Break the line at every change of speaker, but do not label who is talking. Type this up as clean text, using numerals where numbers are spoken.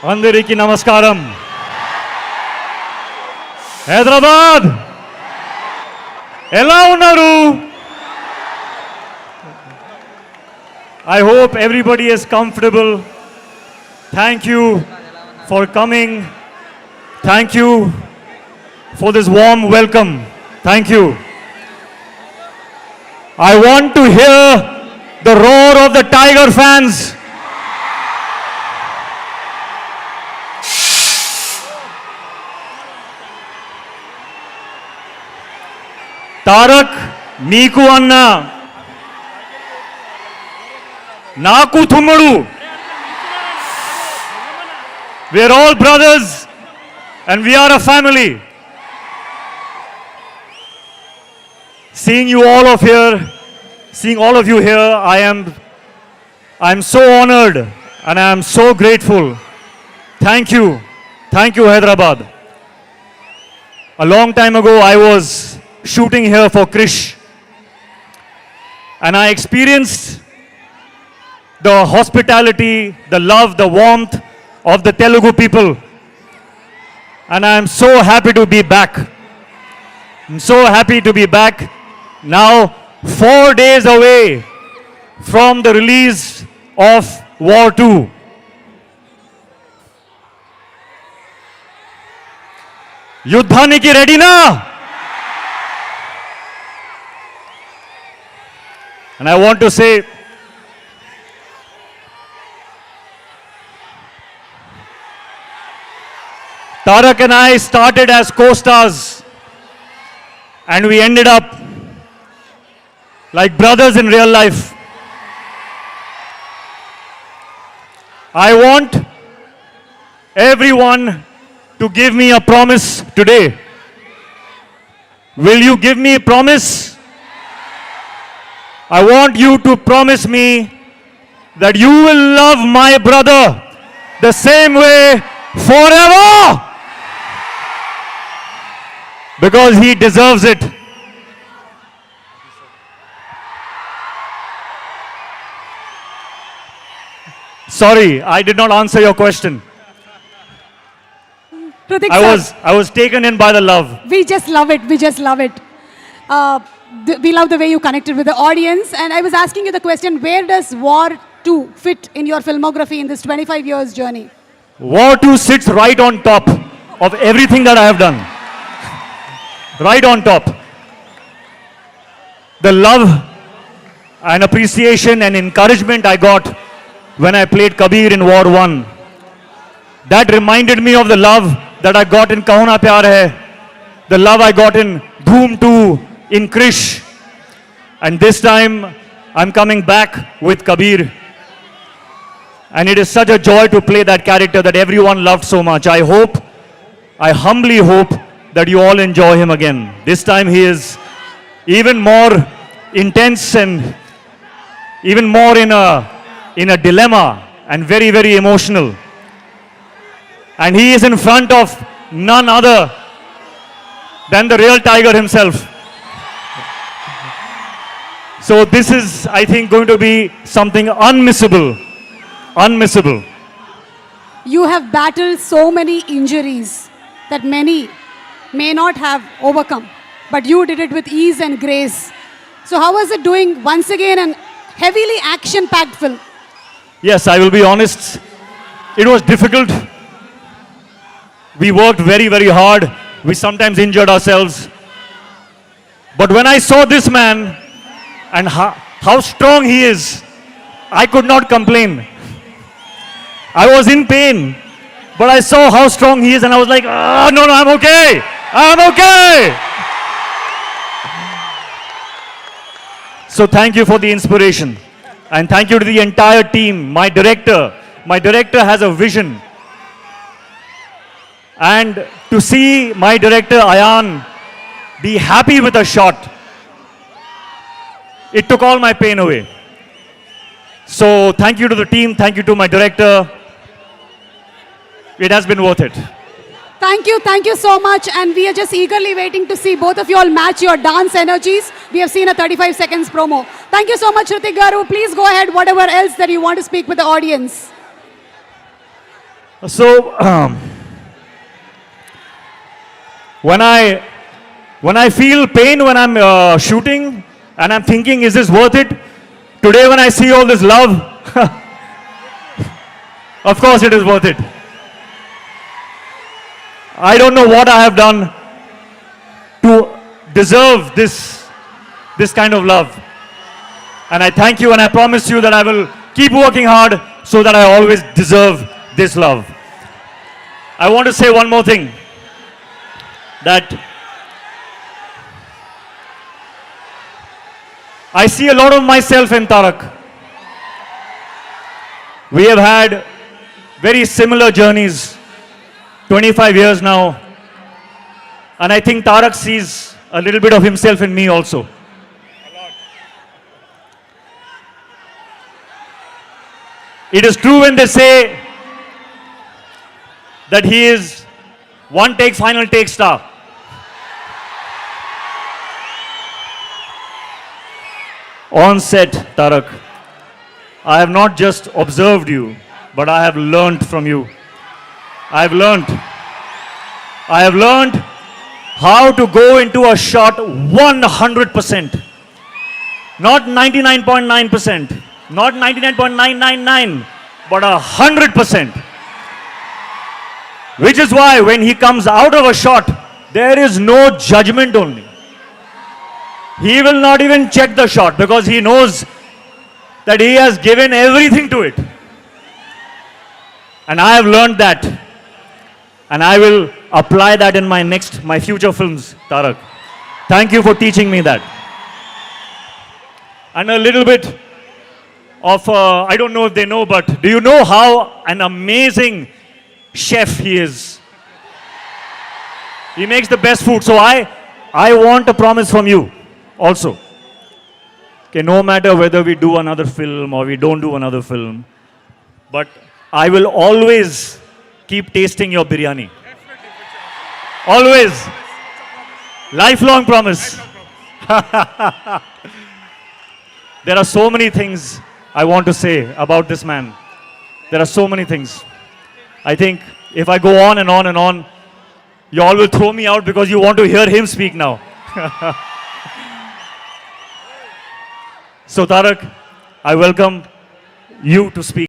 Andariki Namaskaram. Hyderabad. Ella unnaru. I hope everybody is comfortable. Thank you for coming. Thank you for this warm welcome. Thank you. I want to hear the roar of the Tiger fans. Tarak, Niku Anna, Naku Thumadu. We are all brothers and we are a family. Seeing you all of here, seeing all of you here, I am so honored and I am so grateful. Thank you. Thank you, Hyderabad. A long time ago, I was shooting here for Krish. And I experienced the hospitality, the love, the warmth of the Telugu people. And I am so happy to be back. I'm so happy to be back. Now, 4 days away from the release of War 2. Yuddhaniki ready na? And I want to say, Tarak and I started as co-stars and we ended up like brothers in real life. I want everyone to give me a promise today. Will you give me a promise? I want you to promise me that you will love my brother the same way forever. Because he deserves it. Sorry, I did not answer your question.
Hrithik
I was taken in by the love.
We just love it. We just love it. We love the way you connected with the audience. And I was asking you the question, where does War 2 fit in your filmography in this 25 years journey?
War 2 sits right on top of everything that I have done. Right on top. The love and appreciation and encouragement I got when I played Kabir in War 1. That reminded me of the love that I got in Kaho Na Pyar Hai. The love I got in Dhoom 2, in Krish. And this time, I'm coming back with Kabir. And it is such a joy to play that character that everyone loved so much. I humbly hope that you all enjoy him again. This time he is even more intense and even more in a dilemma and very, very emotional. And he is in front of none other than the real Tiger himself. So this is, I think, going to be something unmissable. Unmissable.
You have battled so many injuries that many may not have overcome. But you did it with ease and grace. So how was it doing once again an heavily action-packed film?
Yes, I will be honest. It was difficult. We worked very, very hard. We sometimes injured ourselves. But when I saw this man and how strong he is, I could not complain. I was in pain, but I saw how strong he is and I was like, oh, no, I'm okay. I'm okay. So thank you for the inspiration. And thank you to the entire team, my director. My director has a vision. And to see my director, Ayan, be happy with a shot, it took all my pain away. So thank you to the team, thank you to my director. It has been worth it.
Thank you so much. And we are just eagerly waiting to see both of you all match your dance energies. We have seen a 35 seconds promo. Thank you so much, Hrithik Garu. Please go ahead, whatever else that you want to speak with the audience.
So, when I feel pain when I'm shooting and I'm thinking, is this worth it? Today, when I see all this love, of course it is worth it. I don't know what I have done to deserve this kind of love. And I thank you and I promise you that I will keep working hard so that I always deserve this love. I want to say one more thing, that I see a lot of myself in Tarak. We have had very similar journeys, 25 years now. And I think Tarak sees a little bit of himself in me also. It is true when they say that he is one take, final take star. On set, Tarak, I have not just observed you, but I have learned from you. I have learned how to go into a shot 100%. Not 99.9%, not 99.999, but 100%. Which is why when he comes out of a shot, there is no judgment only. He will not even check the shot because he knows that he has given everything to it. And I have learned that. And I will apply that in my future films, Tarak. Thank you for teaching me that. And a little bit of, I don't know if they know, but do you know how an amazing chef he is? He makes the best food. So I want a promise from you also. Okay, no matter whether we do another film or we don't do another film, but I will always keep tasting your biryani. Always. Lifelong promise. There are so many things I want to say about this man. There are so many things. I think if I go on and on and on, you all will throw me out because you want to hear him speak now. So Tarak, I welcome you to speak.